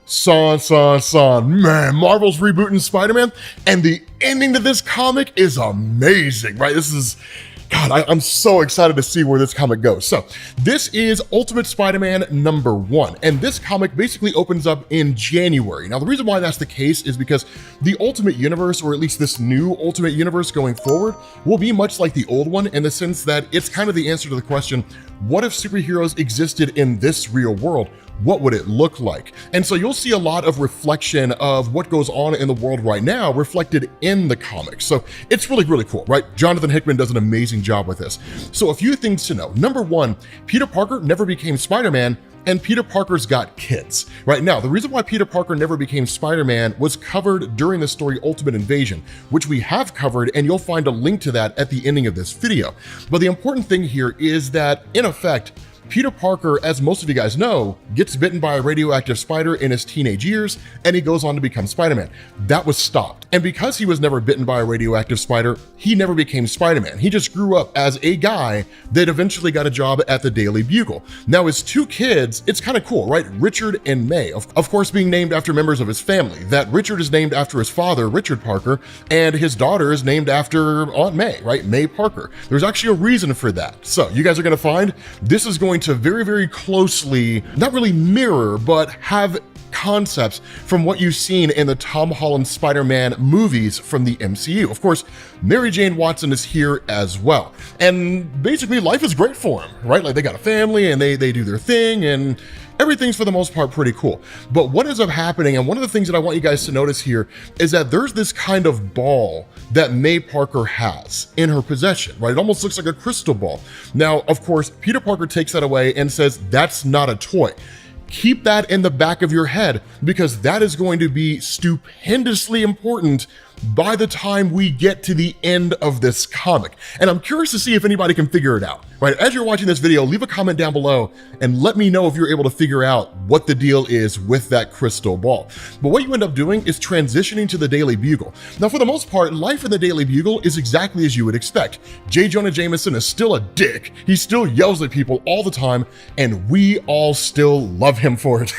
Man, Marvel's rebooting Spider-Man, and the ending to this comic is amazing, right? God, I'm so excited to see where this comic goes. So this is Ultimate Spider-Man #1, and this comic basically opens up in January. Now, the reason why that's the case is because the Ultimate Universe, or at least this new Ultimate Universe going forward, will be much like the old one in the sense that it's kind of the answer to the question, what if superheroes existed in this real world? What would it look like? And so you'll see a lot of reflection of what goes on in the world right now reflected in the comics. So it's really, really cool, right? Jonathan Hickman does an amazing job with this. So a few things to know. #1, Peter Parker never became Spider-Man, and Peter Parker's got kids. Right now, the reason why Peter Parker never became Spider-Man was covered during the story Ultimate Invasion, which we have covered, and you'll find a link to that at the ending of this video. But the important thing here is that, in effect, Peter Parker, as most of you guys know, gets bitten by a radioactive spider in his teenage years, and he goes on to become Spider-Man. That was stopped. And because he was never bitten by a radioactive spider, he never became Spider-Man. He just grew up as a guy that eventually got a job at the Daily Bugle. Now, his two kids, it's kind of cool, right? Richard and May, of course, being named after members of his family. That Richard is named after his father, Richard Parker, and his daughter is named after Aunt May, right? May Parker. There's actually a reason for that. So you guys are going to find this is going to very, very closely, not really mirror, but have concepts from what you've seen in the Tom Holland Spider-Man movies from the MCU. Of course, Mary Jane Watson is here as well. And basically life is great for him, right? Like they got a family and they do their thing and everything's for the most part pretty cool. But what ends up happening, and one of the things that I want you guys to notice here, is that there's this kind of ball that May Parker has in her possession, right? It almost looks like a crystal ball. Now, of course, Peter Parker takes that away and says, that's not a toy. Keep that in the back of your head because that is going to be stupendously important by the time we get to the end of this comic. And I'm curious to see if anybody can figure it out, right? As you're watching this video, leave a comment down below and let me know if you're able to figure out what the deal is with that crystal ball. But what you end up doing is transitioning to the Daily Bugle. Now, for the most part, life in the Daily Bugle is exactly as you would expect. J. Jonah Jameson is still a dick. He still yells at people all the time, and we all still love him for it.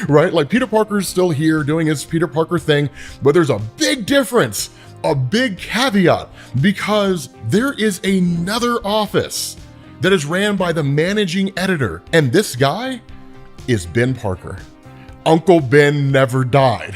Right? Like Peter Parker's still here doing his Peter Parker thing, but there's a big difference, a big caveat, because there is another office that is ran by the managing editor, and this guy is Ben Parker. Uncle Ben never died.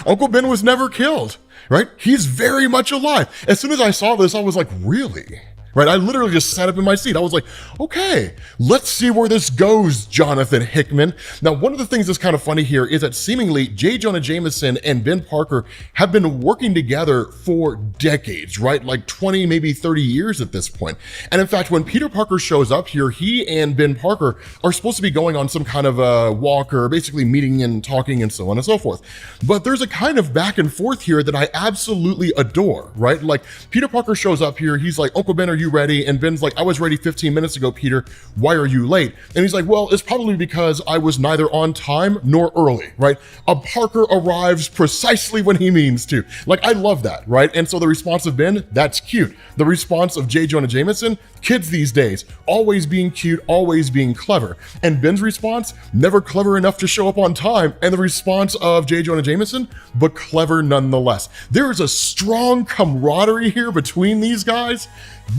Uncle Ben was never killed, right? He's very much alive. As soon as I saw this, I was like, really? Right? I literally just sat up in my seat. I was like, okay, let's see where this goes, Jonathan Hickman. Now, one of the things that's kind of funny here is that seemingly J. Jonah Jameson and Ben Parker have been working together for decades, right? Like 20, maybe 30 years at this point. And in fact, when Peter Parker shows up here, he and Ben Parker are supposed to be going on some kind of a walk or basically meeting and talking and so on and so forth. But there's a kind of back and forth here that I absolutely adore, right? Like Peter Parker shows up here. He's like, Uncle Ben, are you ready? And Ben's like, I was ready 15 minutes ago, Peter. Why are you late? And he's like, well, it's probably because I was neither on time nor early, right? A Parker arrives precisely when he means to. Like, I love that, right? And so the response of Ben, that's cute. The response of J. Jonah Jameson, kids these days, always being cute, always being clever. And Ben's response, never clever enough to show up on time. And the response of J. Jonah Jameson, but clever nonetheless. There is a strong camaraderie here between these guys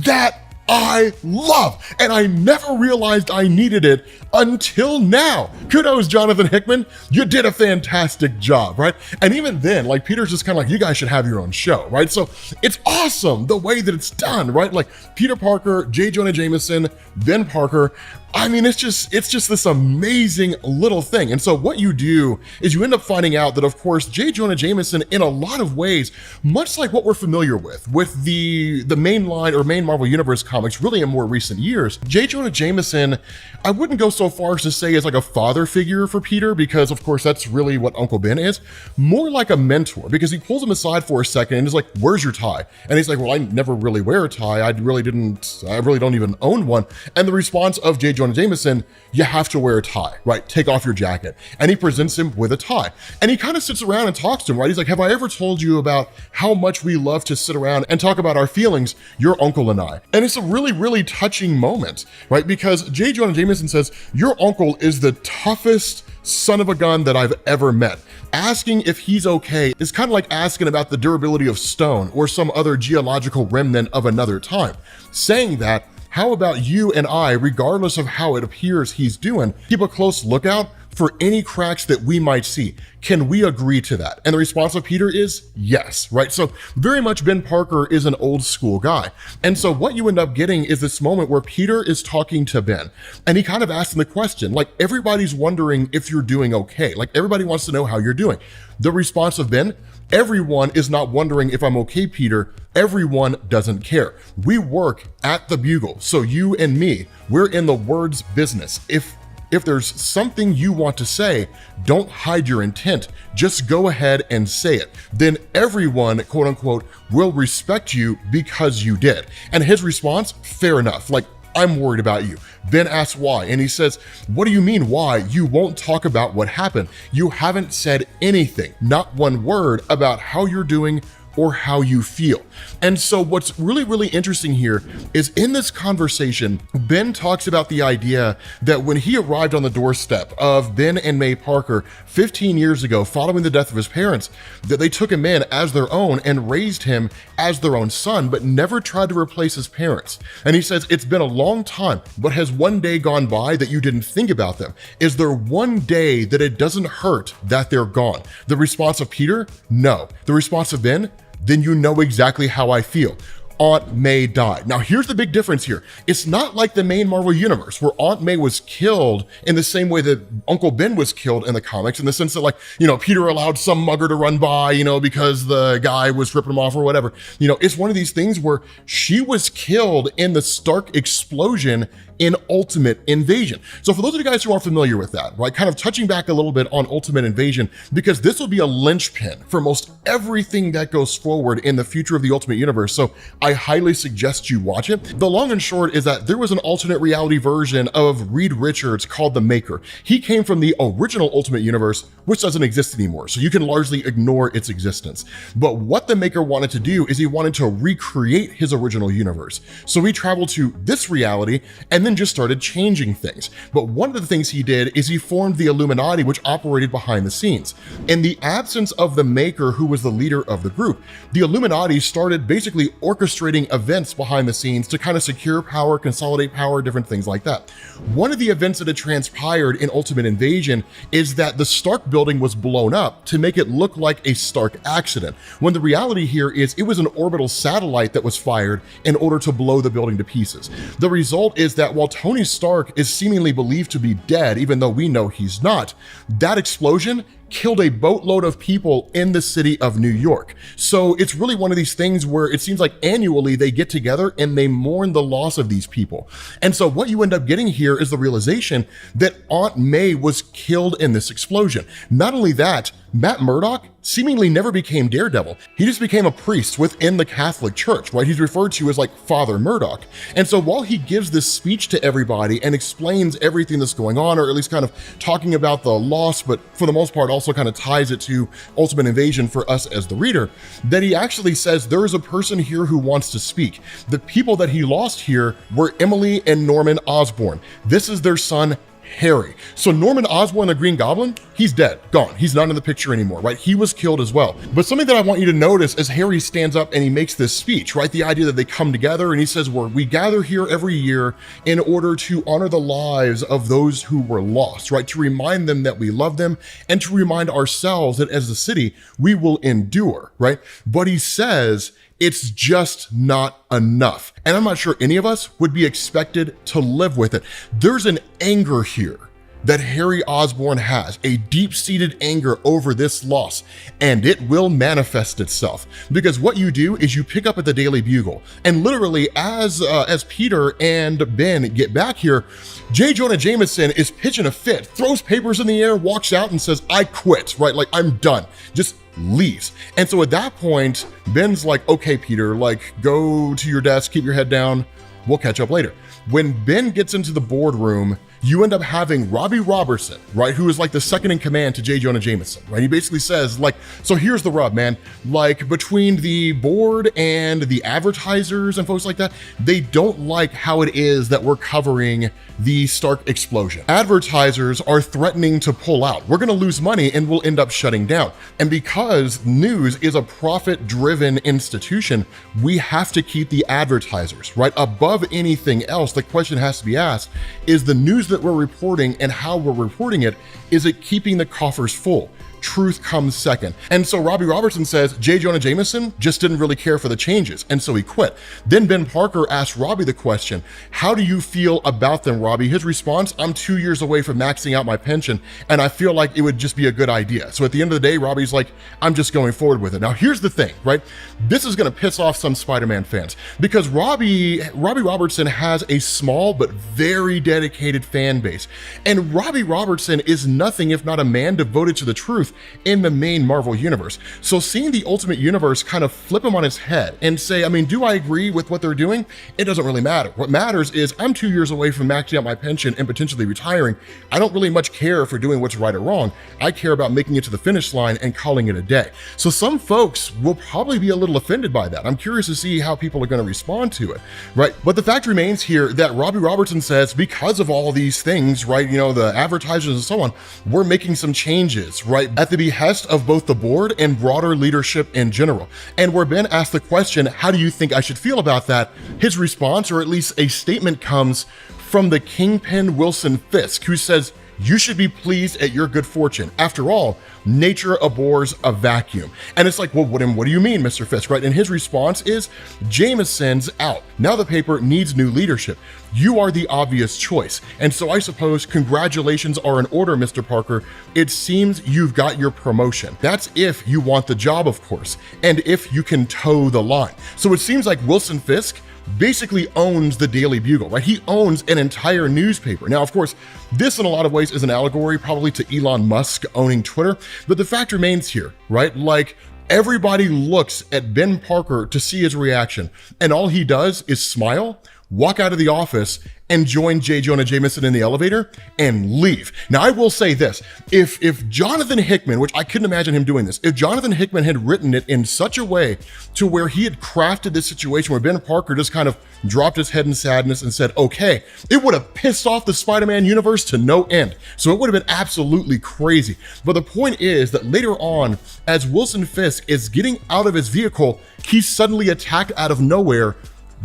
that I love, and I never realized I needed it until now. Kudos, Jonathan Hickman. You did a fantastic job, right? And even then, like Peter's just kind of like, you guys should have your own show, right? So it's awesome the way that it's done, right? Like Peter Parker, J. Jonah Jameson, Ben Parker. I mean, it's just this amazing little thing. And so what you do is you end up finding out that, of course, J. Jonah Jameson, in a lot of ways, much like what we're familiar with the mainline or main Marvel Universe comics, really in more recent years, J. Jonah Jameson, I wouldn't go so far as to say is like a father figure for Peter, because of course that's really what Uncle Ben is. More like a mentor, because he pulls him aside for a second and is like, where's your tie? And he's like, well, I never really wear a tie. I really don't even own one. And the response of J. Jonah Jameson, you have to wear a tie, right? Take off your jacket. And he presents him with a tie. And he kind of sits around and talks to him, right? He's like, have I ever told you about how much we love to sit around and talk about our feelings, your uncle and I? And it's a really, really touching moment, right? Because J. Jonah Jameson says, your uncle is the toughest son of a gun that I've ever met. Asking if he's okay is kind of like asking about the durability of stone or some other geological remnant of another time. Saying that, how about you and I, regardless of how it appears he's doing, keep a close lookout for any cracks that we might see. Can we agree to that? And the response of Peter is yes, right? So very much Ben Parker is an old school guy. And so what you end up getting is this moment where Peter is talking to Ben, and he kind of asks him the question, like, everybody's wondering if you're doing okay. Like, everybody wants to know how you're doing. The response of Ben, everyone is not wondering if I'm okay, Peter. Everyone doesn't care. We work at the Bugle. So you and me, we're in the words business. If there's something you want to say, don't hide your intent. Just go ahead and say it. Then everyone, quote unquote, will respect you because you did. And his response, fair enough. Like, I'm worried about you. Ben asks why, and he says, what do you mean why? You won't talk about what happened. You haven't said anything, not one word about how you're doing or how you feel. And so what's really, really interesting here is in this conversation, Ben talks about the idea that when he arrived on the doorstep of Ben and May Parker 15 years ago, following the death of his parents, that they took him in as their own and raised him as their own son, but never tried to replace his parents. And he says, it's been a long time, but has one day gone by that you didn't think about them? Is there one day that it doesn't hurt that they're gone? The response of Peter, no. The response of Ben, then you know exactly how I feel. Aunt May died. Now, here's the big difference here. It's not like the main Marvel universe where Aunt May was killed in the same way that Uncle Ben was killed in the comics, in the sense that, like, Peter allowed some mugger to run by, because the guy was ripping him off or whatever. It's one of these things where she was killed in the Stark explosion in Ultimate Invasion. So for those of you guys who aren't familiar with that, right, kind of touching back a little bit on Ultimate Invasion, because this will be a linchpin for most everything that goes forward in the future of the Ultimate Universe. So I highly suggest you watch it. The long and short is that there was an alternate reality version of Reed Richards called The Maker. He came from the original Ultimate Universe, which doesn't exist anymore. So you can largely ignore its existence. But what The Maker wanted to do is he wanted to recreate his original universe. So he traveled to this reality and then just started changing things. But one of the things he did is he formed the Illuminati, which operated behind the scenes. In the absence of the Maker, who was the leader of the group, the Illuminati started basically orchestrating events behind the scenes to kind of secure power, consolidate power, different things like that. One of the events that had transpired in Ultimate Invasion is that the Stark building was blown up to make it look like a Stark accident, when the reality here is it was an orbital satellite that was fired in order to blow the building to pieces. The result is that while Tony Stark is seemingly believed to be dead, even though we know he's not, that explosion killed a boatload of people in the city of New York. So it's really one of these things where it seems like annually they get together and they mourn the loss of these people. And so what you end up getting here is the realization that Aunt May was killed in this explosion. Not only that, Matt Murdock seemingly never became Daredevil. He just became a priest within the Catholic Church, right? He's referred to as like Father Murdock. And so while he gives this speech to everybody and explains everything that's going on, or at least kind of talking about the loss, but for the most part also kind of ties it to Ultimate Invasion for us as the reader, that he actually says there is a person here who wants to speak. The people that he lost here were Emily and Norman Osborn. This is their son, Harry. So Norman Osborn, the Green Goblin, he's dead, gone. He's not in the picture anymore, right? He was killed as well. But something that I want you to notice as Harry stands up and he makes this speech, right? The idea that they come together and he says, we gather here every year in order to honor the lives of those who were lost, right? To remind them that we love them and to remind ourselves that as a city, we will endure, right? But he says, it's just not enough. And I'm not sure any of us would be expected to live with it. There's an anger here that Harry Osborn has, a deep-seated anger over this loss, and it will manifest itself. Because what you do is you pick up at the Daily Bugle, and literally as Peter and Ben get back here, J. Jonah Jameson is pitching a fit, throws papers in the air, walks out and says, I quit, right? Like, I'm done. Just leaves. And so at that point, Ben's like, okay, Peter, like, go to your desk, keep your head down. We'll catch up later. when Ben gets into the boardroom, you end up having Robbie Robertson, right, who is like the second in command to J. Jonah Jameson, right? He basically says, like, so here's the rub, man. Like, between the board and the advertisers and folks like that, they don't like how it is that we're covering the Stark explosion. Advertisers are threatening to pull out. We're gonna lose money and we'll end up shutting down. And because news is a profit-driven institution, we have to keep the advertisers, right, above anything else. The question has to be asked, is the news that we're reporting and how we're reporting it, is it keeping the coffers full? Truth comes second. And so Robbie Robertson says J. Jonah Jameson just didn't really care for the changes, and so he quit. Then Ben Parker asked Robbie the question, how do you feel about them, Robbie? His response, I'm 2 years away from maxing out my pension, and I feel like it would just be a good idea. So at the end of the day, Robbie's like, I'm just going forward with it. Now here's the thing, right? This is gonna piss off some Spider-Man fans, because Robbie Robertson has a small but very dedicated fan base. And Robbie Robertson is nothing if not a man devoted to the truth in the main Marvel universe. So seeing the Ultimate Universe kind of flip him on his head and say, I mean, do I agree with what they're doing? It doesn't really matter. What matters is I'm 2 years away from maxing out my pension and potentially retiring. I don't really much care for doing what's right or wrong. I care about making it to the finish line and calling it a day. So some folks will probably be a little offended by that. I'm curious to see how people are going to respond to it, right? But the fact remains here that Robbie Robertson says, because of all these things, right, you know, the advertisers and so on, we're making some changes, right, at the behest of both the board and broader leadership in general. And where Ben asked the question, how do you think I should feel about that? His response, or at least a statement, comes from the Kingpin Wilson Fisk, who says, you should be pleased at your good fortune. After all, nature abhors a vacuum. And it's like, well, what do you mean, Mr. Fisk, right? And his response is, Jameson's out. Now the paper needs new leadership. You are the obvious choice. And so I suppose congratulations are in order, Mr. Parker. It seems you've got your promotion. That's if you want the job, of course, and if you can toe the line. So it seems like Wilson Fisk basically owns the Daily Bugle, right? He owns an entire newspaper. Now, of course, this in a lot of ways is an allegory probably to Elon Musk owning Twitter, but the fact remains here, right? Like, everybody looks at Ben Parker to see his reaction, and all he does is smile, walk out of the office, and join J. Jonah Jameson in the elevator and leave. Now, I will say this, if Jonathan Hickman, which I couldn't imagine him doing this, if Jonathan Hickman had written it in such a way to where he had crafted this situation where Ben Parker just kind of dropped his head in sadness and said, okay, it would have pissed off the Spider-Man universe to no end. So it would have been absolutely crazy. But the point is that later on, as Wilson Fisk is getting out of his vehicle, he's suddenly attacked out of nowhere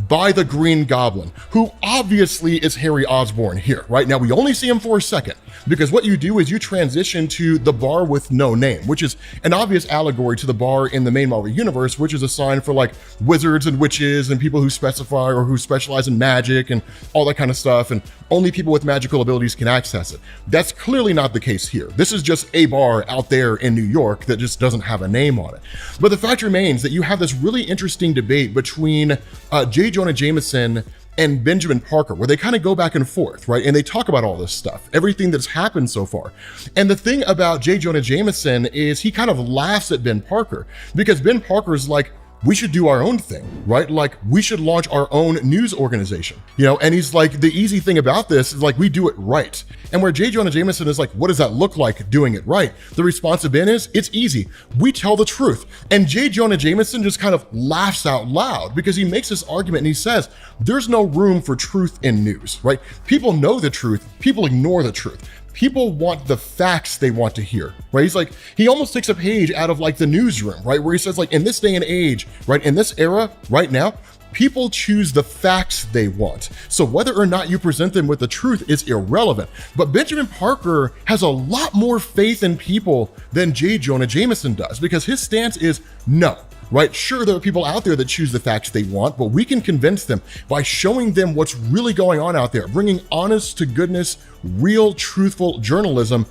by the Green Goblin, who obviously is Harry Osborn here, right? Now, we only see him for a second, because what you do is you transition to the bar with no name, which is an obvious allegory to the bar in the main Marvel universe, which is a sign for like wizards and witches and people who specify or who specialize in magic and all that kind of stuff, and only people with magical abilities can access it. That's clearly not the case here. This is just a bar out there in New York that just doesn't have a name on it. But the fact remains that you have this really interesting debate between J. Jonah Jameson and Benjamin Parker, where they kind of go back and forth, right? And they talk about all this stuff, everything that's happened so far. And the thing about J. Jonah Jameson is he kind of laughs at Ben Parker, because Ben Parker is like, we should do our own thing, right? Like, we should launch our own news organization, you know? And he's like, the easy thing about this is like, we do it right. And where J. Jonah Jameson is like, what does that look like doing it right? The response of Ben is, it's easy. We tell the truth. And J. Jonah Jameson just kind of laughs out loud, because he makes this argument and he says, there's no room for truth in news, right? People know the truth, people ignore the truth. People want the facts they want to hear, right? He's like, he almost takes a page out of like the newsroom, right? Where he says like, in this day and age, right? In this era, right now, people choose the facts they want. So whether or not you present them with the truth is irrelevant. But Benjamin Parker has a lot more faith in people than J. Jonah Jameson does, because his stance is no. Right? Sure, there are people out there that choose the facts they want, but we can convince them by showing them what's really going on out there, bringing honest to goodness, real, truthful journalism.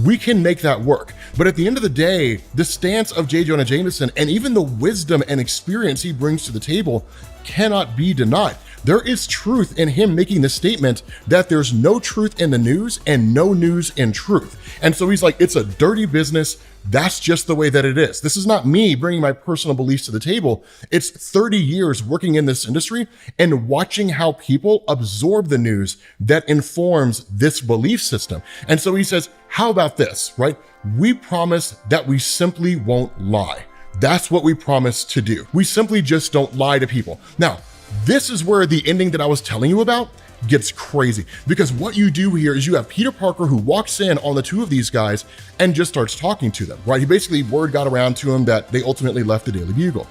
We can make that work. But at the end of the day, the stance of J. Jonah Jameson and even the wisdom and experience he brings to the table cannot be denied. there is truth in him making the statement that there's no truth in the news and no news in truth. And so he's like, it's a dirty business. That's just the way that it is. This is not me bringing my personal beliefs to the table. It's 30 years working in this industry and watching how people absorb the news that informs this belief system. And so he says, how about this, right? We promise that we simply won't lie. That's what we promise to do. We simply just don't lie to people. Now, this is where the ending that I was telling you about gets crazy, because what you do here is you have Peter Parker who walks in on the two of these guys and just starts talking to them, right? He basically, word got around to him that they ultimately left the Daily Bugle,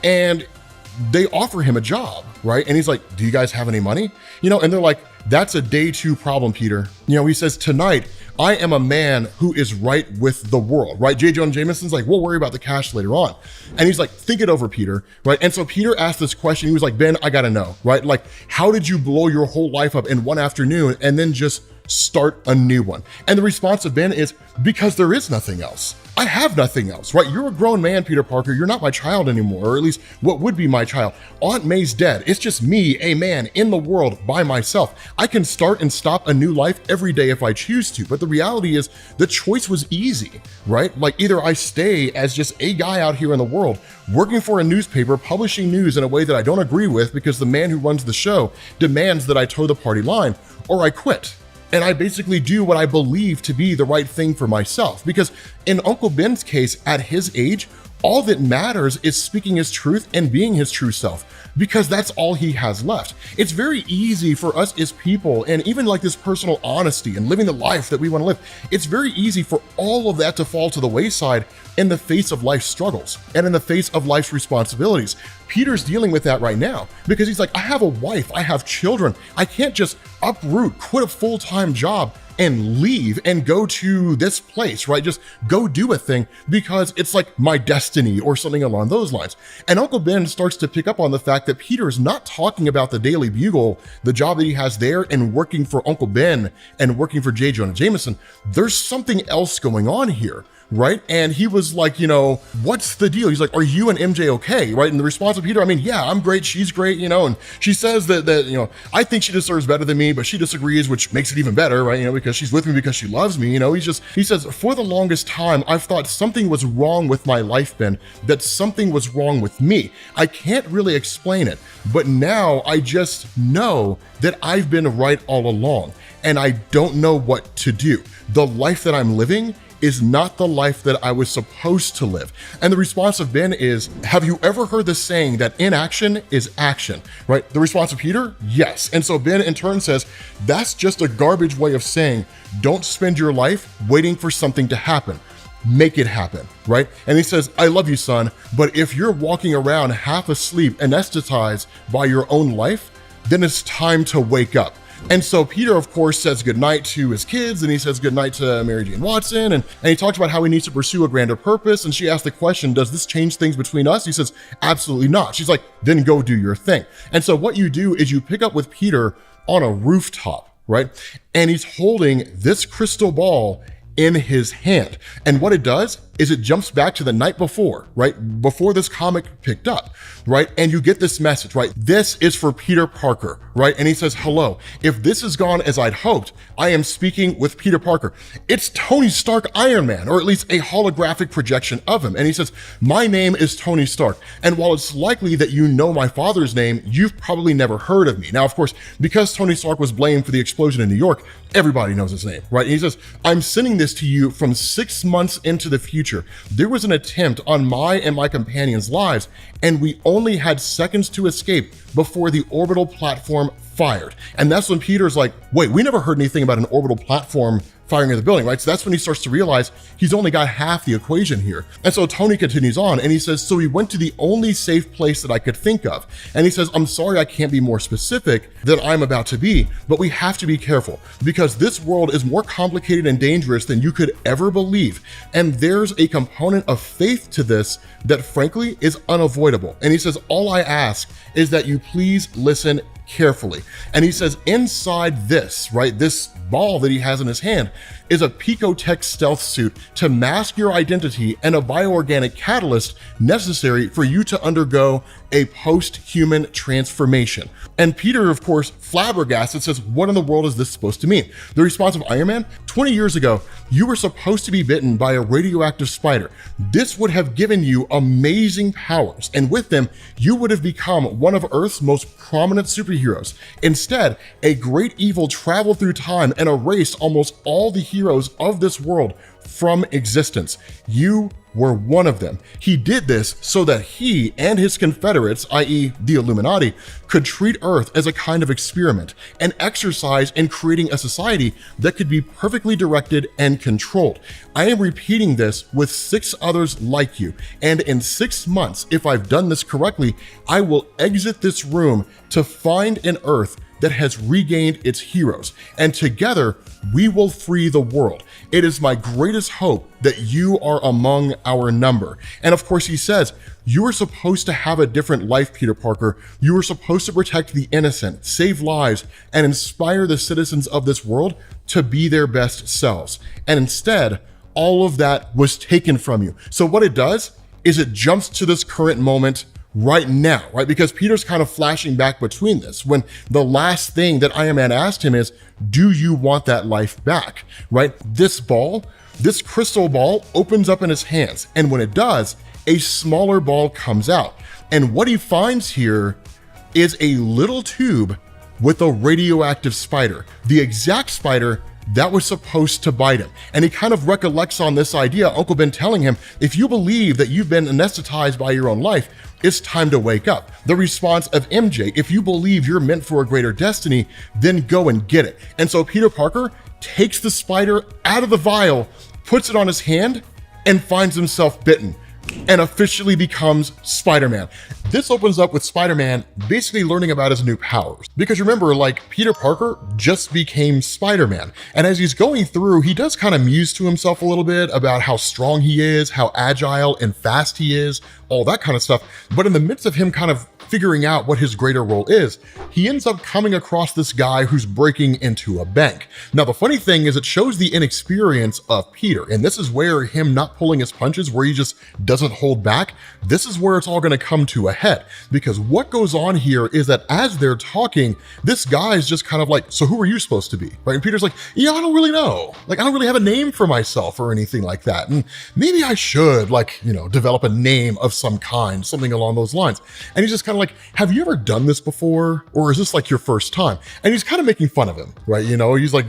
and they offer him a job, right? And he's like, do you guys have any money? And they're like, that's a day 2 problem, Peter. He says, tonight, I am a man who is right with the world, right? J. Jonah Jameson's like, we'll worry about the cash later on. And he's like, think it over, Peter, right? And so Peter asked this question. He was like, Ben, I gotta know, right? Like, how did you blow your whole life up in one afternoon and then just start a new one? And the response of Ben is, because there is nothing else. I have nothing else, right? You're a grown man, Peter Parker. You're not my child anymore, or at least what would be my child. Aunt May's dead. It's just me, a man in the world by myself. I can start and stop a new life every day if I choose to. But the reality is the choice was easy, right? Like, either I stay as just a guy out here in the world, working for a newspaper, publishing news in a way that I don't agree with because the man who runs the show demands that I toe the party line, or I quit. And I basically do what I believe to be the right thing for myself. Because in Uncle Ben's case, at his age, all that matters is speaking his truth and being his true self, because that's all he has left. It's very easy for us as people, and even like this personal honesty and living the life that we want to live, it's very easy for all of that to fall to the wayside in the face of life's struggles and in the face of life's responsibilities. Peter's dealing with that right now because he's like, I have a wife, I have children. I can't just uproot, quit a full-time job and leave and go to this place, right? Just go do a thing because it's like my destiny or something along those lines. And Uncle Ben starts to pick up on the fact that Peter is not talking about the Daily Bugle, the job that he has there and working for Uncle Ben and working for J. Jonah Jameson. There's something else going on here, right? And he was like, what's the deal? He's like, are you and MJ okay, right? And the response of Peter, I mean, yeah, I'm great, she's great, and she says that I think she deserves better than me, but she disagrees, which makes it even better, right? Because she's with me because she loves me, he says, for the longest time, I've thought something was wrong with my life, Ben, that something was wrong with me. I can't really explain it, but now I just know that I've been right all along, and I don't know what to do. The life that I'm living is not the life that I was supposed to live. And the response of Ben is, have you ever heard the saying that inaction is action, right? The response of Peter, yes. And so Ben in turn says, that's just a garbage way of saying, don't spend your life waiting for something to happen. Make it happen, right? And he says, I love you, son, but if you're walking around half asleep, anesthetized by your own life, then it's time to wake up. And so Peter, of course, says goodnight to his kids, and he says goodnight to Mary Jane Watson, and he talks about how he needs to pursue a grander purpose. And she asks the question, does this change things between us? He says, absolutely not. She's like, then go do your thing. And so what you do is you pick up with Peter on a rooftop, right? And he's holding this crystal ball in his hand. And what it does is it jumps back to the night before, right? Before this comic picked up, right? And you get this message, right? This is for Peter Parker, right? And he says, hello, if this has gone as I'd hoped, I am speaking with Peter Parker. It's Tony Stark Iron Man, or at least a holographic projection of him. And he says, my name is Tony Stark. And while it's likely that you know my father's name, you've probably never heard of me. Now, of course, because Tony Stark was blamed for the explosion in New York, everybody knows his name, right? And he says, I'm sending this to you from 6 months into the future. There was an attempt on my and my companions' lives, and we only had seconds to escape before the orbital platform fired. And that's when Peter's like, wait, we never heard anything about an orbital platform firing at the building, right? So that's when he starts to realize he's only got half the equation here. And so Tony continues on and he says, so we went to the only safe place that I could think of. And he says, I'm sorry I can't be more specific than I'm about to be, but we have to be careful because this world is more complicated and dangerous than you could ever believe. And there's a component of faith to this that frankly is unavoidable. And he says, all I ask is that you please listen carefully. And he says, inside this, right, this ball that he has in his hand is a Picotech stealth suit to mask your identity and a bioorganic catalyst necessary for you to undergo a post-human transformation. And Peter, of course, flabbergasted, says, what in the world is this supposed to mean? The response of Iron Man, 20 years ago, you were supposed to be bitten by a radioactive spider. This would have given you amazing powers, and with them, you would have become one of Earth's most prominent superheroes. Instead, a great evil traveled through time and erased almost all the heroes of this world from existence. You were one of them. He did this so that he and his confederates, i.e. the Illuminati, could treat Earth as a kind of experiment, an exercise in creating a society that could be perfectly directed and controlled. I am repeating this with 6 others like you, and in 6 months, if I've done this correctly, I will exit this room to find an Earth that has regained its heroes, and together we will free the world. It is my greatest hope that you are among our number. And of course, he says, you are supposed to have a different life, Peter Parker. You are supposed to protect the innocent, save lives, and inspire the citizens of this world to be their best selves. And instead, all of that was taken from you. So what it does is it jumps to this current moment right now, right? Because Peter's kind of flashing back between this, when the last thing that Iron Man asked him is, do you want that life back, right? This ball, this crystal ball opens up in his hands. And when it does, a smaller ball comes out. And what he finds here is a little tube with a radioactive spider, the exact spider that was supposed to bite him. And he kind of recollects on this idea, Uncle Ben telling him, if you believe that you've been anesthetized by your own life, it's time to wake up. The response of MJ, if you believe you're meant for a greater destiny, then go and get it. And so Peter Parker takes the spider out of the vial, puts it on his hand, and finds himself bitten, and officially becomes Spider-Man. This opens up with Spider-Man basically learning about his new powers. Because remember, like, Peter Parker just became Spider-Man. And as he's going through, he does kind of muse to himself a little bit about how strong he is, how agile and fast he is, all that kind of stuff. But in the midst of him kind of figuring out what his greater role is, he ends up coming across this guy who's breaking into a bank. Now, the funny thing is it shows the inexperience of Peter, and this is where him not pulling his punches, where he just doesn't hold back, this is where it's all gonna come to a head. Because what goes on here is that as they're talking, this guy's just kind of like, so who are you supposed to be, right? And Peter's like, yeah, I don't really know. Like, I don't really have a name for myself or anything like that. And maybe I should, like, you know, develop a name of some kind, something along those lines. And he's just kind of like, have you ever done this before? Or is this like your first time? And he's kind of making fun of him, right? You know, he's like,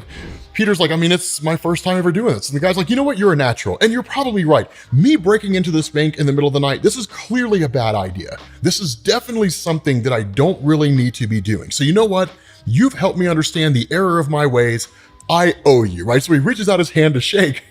Peter's like, I mean, it's my first time ever doing this. And the guy's like, you know what? You're a natural. And you're probably right. Me breaking into this bank in the middle of the night, this is clearly a bad idea. This is definitely something that I don't really need to be doing. So you know what? You've helped me understand the error of my ways. I owe you, right? So he reaches out his hand to shake.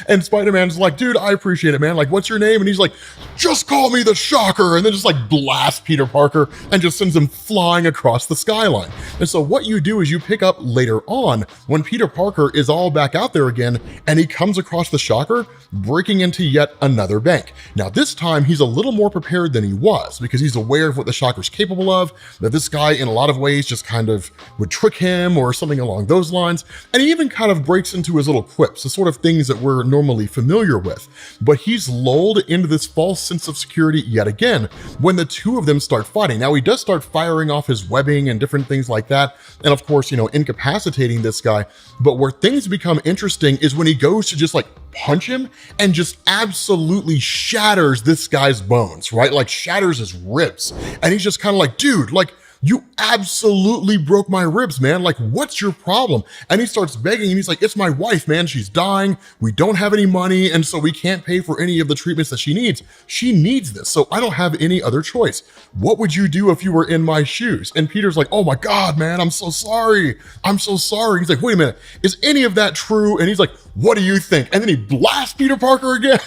And Spider-Man's like, dude, I appreciate it, man. Like, what's your name? And he's like, just call me the Shocker. And then just like blasts Peter Parker and just sends him flying across the skyline. And so what you do is you pick up later on when Peter Parker is all back out there again, and he comes across the Shocker breaking into yet another bank. Now, this time he's a little more prepared than he was, because he's aware of what the Shocker's capable of, that this guy in a lot of ways just kind of would trick him or something along those lines. And he even kind of breaks into his little quips, the sort of things that we're normally familiar with. But he's lulled into this false sense of security yet again when the two of them start fighting. Now, he does start firing off his webbing and different things like that, and of course, you know, incapacitating this guy. But where things become interesting is when he goes to just like punch him and just absolutely shatters this guy's bones, right? Like shatters his ribs. And he's just kind of like, dude, like, you absolutely broke my ribs, man. Like, what's your problem? And he starts begging, and he's like, it's my wife, man. She's dying. We don't have any money, and so we can't pay for any of the treatments that she needs. She needs this, so I don't have any other choice. What would you do if you were in my shoes? And Peter's like, oh my God, man, I'm so sorry. I'm so sorry. He's like, wait a minute, is any of that true? And he's like, what do you think? And then he blasts Peter Parker again.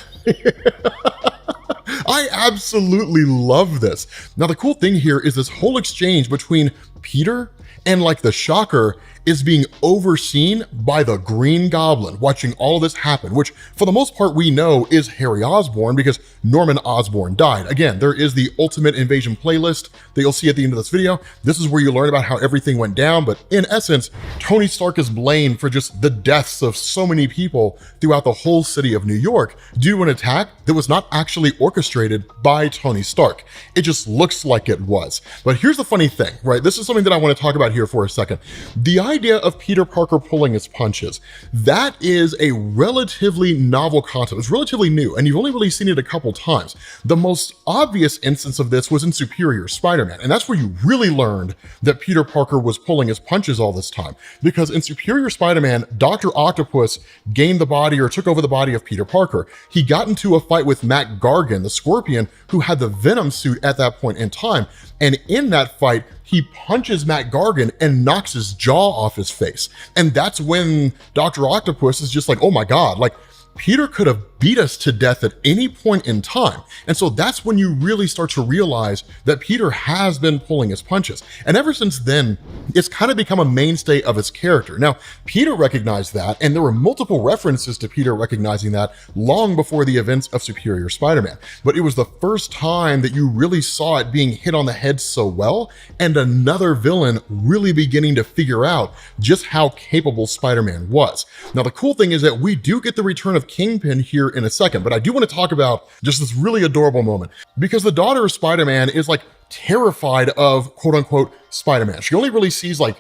I absolutely love this. Now, the cool thing here is this whole exchange between Peter and like the Shocker is being overseen by the Green Goblin, watching all of this happen, which for the most part we know is Harry Osborn because Norman Osborn died. Again, there is the Ultimate Invasion playlist that you'll see at the end of this video. This is where you learn about how everything went down, but in essence, Tony Stark is blamed for just the deaths of so many people throughout the whole city of New York due to an attack that was not actually orchestrated by Tony Stark. It just looks like it was. But here's the funny thing, right? This is something that I want to talk about here for a second. The idea of Peter Parker pulling his punches, that is a relatively novel concept. It's relatively new, and you've only really seen it a couple times. The most obvious instance of this was in Superior Spider-Man, and that's where you really learned that Peter Parker was pulling his punches all this time. Because in Superior Spider-Man, Dr. Octopus gained the body or took over the body of Peter Parker. He got into a fight with Matt Gargan, the Scorpion, who had the Venom suit at that point in time. And in that fight, he punches Matt Gargan and knocks his jaw off his face. And that's when Dr. Octopus is just like, oh my God, like Peter could have beat us to death at any point in time. And so that's when you really start to realize that Peter has been pulling his punches. And ever since then, it's kind of become a mainstay of his character. Now, Peter recognized that, and there were multiple references to Peter recognizing that long before the events of Superior Spider-Man. But it was the first time that you really saw it being hit on the head so well, and another villain really beginning to figure out just how capable Spider-Man was. Now, the cool thing is that we do get the return of Kingpin here in a second, but I do want to talk about just this really adorable moment because the daughter of Spider-Man is like terrified of quote unquote Spider-Man. She only really sees like,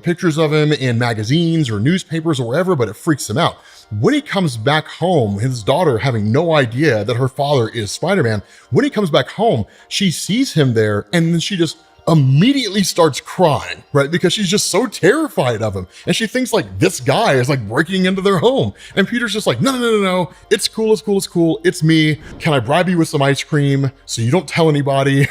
pictures of him in magazines or newspapers or wherever, but it freaks him out. When he comes back home, his daughter having no idea that her father is Spider-Man, when he comes back home, she sees him there and then she just immediately starts crying, right? Because she's just so terrified of him. And she thinks like this guy is like breaking into their home. And Peter's just like, no. It's cool. It's me. Can I bribe you with some ice cream so you don't tell anybody?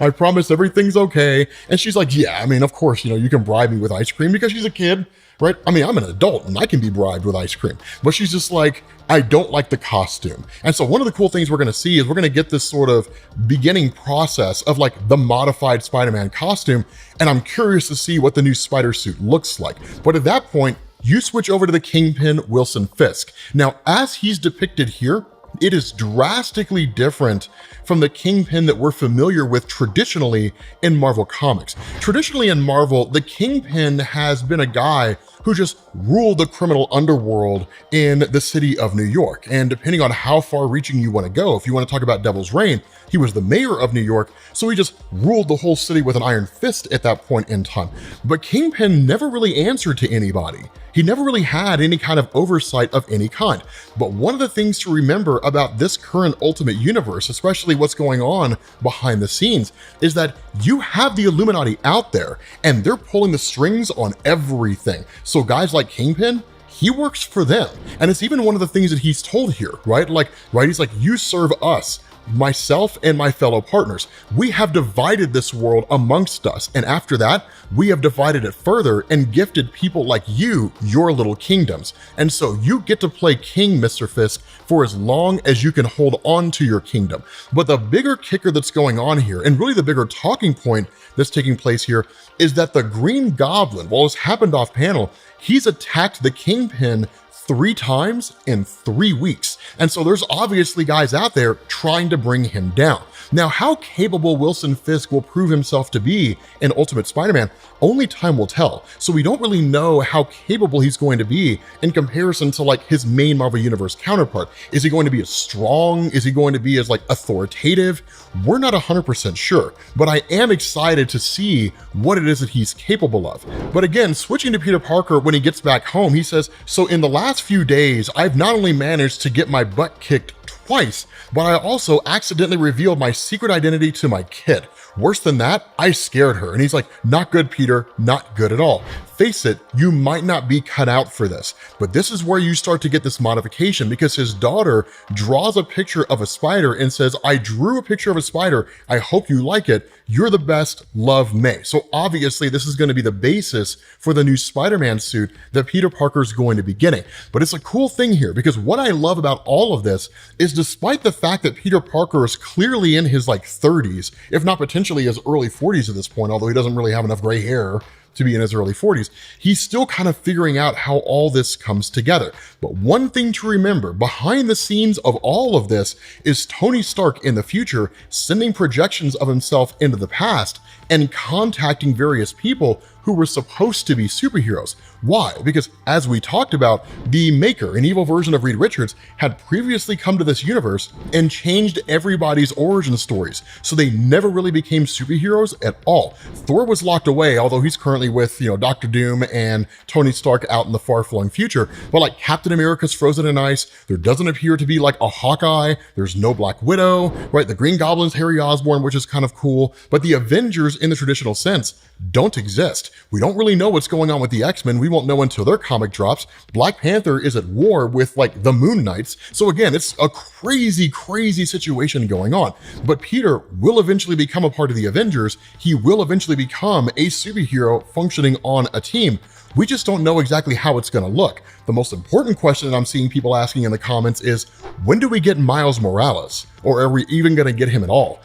I promise everything's okay. And she's like, yeah, I mean, of course, you can bribe me with ice cream because she's a kid, right? I mean, I'm an adult and I can be bribed with ice cream. But she's just like, I don't like the costume. And so one of the cool things we're going to see is we're going to get this sort of beginning process of like the modified Spider-Man costume. And I'm curious to see what the new spider suit looks like. But at that point, you switch over to the Kingpin Wilson Fisk. Now, as he's depicted here, it is drastically different from the Kingpin that we're familiar with traditionally in Marvel Comics. Traditionally in Marvel, the Kingpin has been a guy who just ruled the criminal underworld in the city of New York. And depending on how far reaching you want to go, if you want to talk about Devil's Reign, he was the mayor of New York, so he just ruled the whole city with an iron fist at that point in time. But Kingpin never really answered to anybody. He never really had any kind of oversight of any kind. But one of the things to remember about this current Ultimate Universe, especially what's going on behind the scenes, is that you have the Illuminati out there and they're pulling the strings on everything. So guys like Kingpin, he works for them. And it's even one of the things that he's told here, right? He's like, you serve us. Myself and my fellow partners, we have divided this world amongst us. And after that, we have divided it further and gifted people like you your little kingdoms. And so you get to play king, Mr. Fisk, for as long as you can hold on to your kingdom. But the bigger kicker that's going on here, and really the bigger talking point that's taking place here, is that the Green Goblin, while it's happened off panel, he's attacked the Kingpin 3 times in 3 weeks. And so there's obviously guys out there trying to bring him down. Now, how capable Wilson Fisk will prove himself to be in Ultimate Spider-Man, only time will tell. So we don't really know how capable he's going to be in comparison to like his main Marvel Universe counterpart. Is he going to be as strong? Is he going to be as like authoritative? We're not 100% sure, but I am excited to see what it is that he's capable of. But again, switching to Peter Parker, when he gets back home, he says, so in the last few days, I've not only managed to get my butt kicked twice, but I also accidentally revealed my secret identity to my kid. Worse than that, I scared her. And he's like, not good, Peter, not good at all. Face it, you might not be cut out for this. But this is where you start to get this modification, because his daughter draws a picture of a spider and says, I drew a picture of a spider. I hope you like it. You're the best, love, May. So obviously this is going to be the basis for the new Spider-Man suit that Peter Parker is going to be getting. But it's a cool thing here, because what I love about all of this is despite the fact that Peter Parker is clearly in his like 30s, if not potentially his early 40s at this point, although he doesn't really have enough gray hair to be in his early 40s, he's still kind of figuring out how all this comes together. But one thing to remember, behind the scenes of all of this is Tony Stark in the future sending projections of himself into the past and contacting various people who were supposed to be superheroes. Why? Because as we talked about, the Maker, an evil version of Reed Richards, had previously come to this universe and changed everybody's origin stories, so they never really became superheroes at all. Thor was locked away, although he's currently with, Dr. Doom and Tony Stark out in the far-flung future, but like Captain America's frozen in ice, there doesn't appear to be like a Hawkeye, there's no Black Widow, right? The Green Goblin's Harry Osborn, which is kind of cool, but the Avengers in the traditional sense don't exist. We don't really know what's going on with the X-Men. We won't know until their comic drops. Black Panther is at war with like the Moon Knights. So again, it's a crazy, crazy situation going on. But Peter will eventually become a part of the Avengers. He will eventually become a superhero functioning on a team. We just don't know exactly how it's going to look. The most important question that I'm seeing people asking in the comments is, when do we get Miles Morales? Or are we even going to get him at all?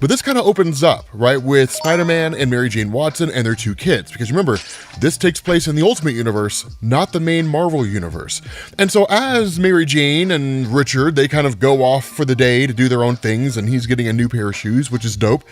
But this kind of opens up, right, with Spider-Man and Mary Jane Watson and their 2 kids. Because remember, this takes place in the Ultimate Universe, not the main Marvel Universe. And so as Mary Jane and Richard, they kind of go off for the day to do their own things, and he's getting a new pair of shoes, which is dope.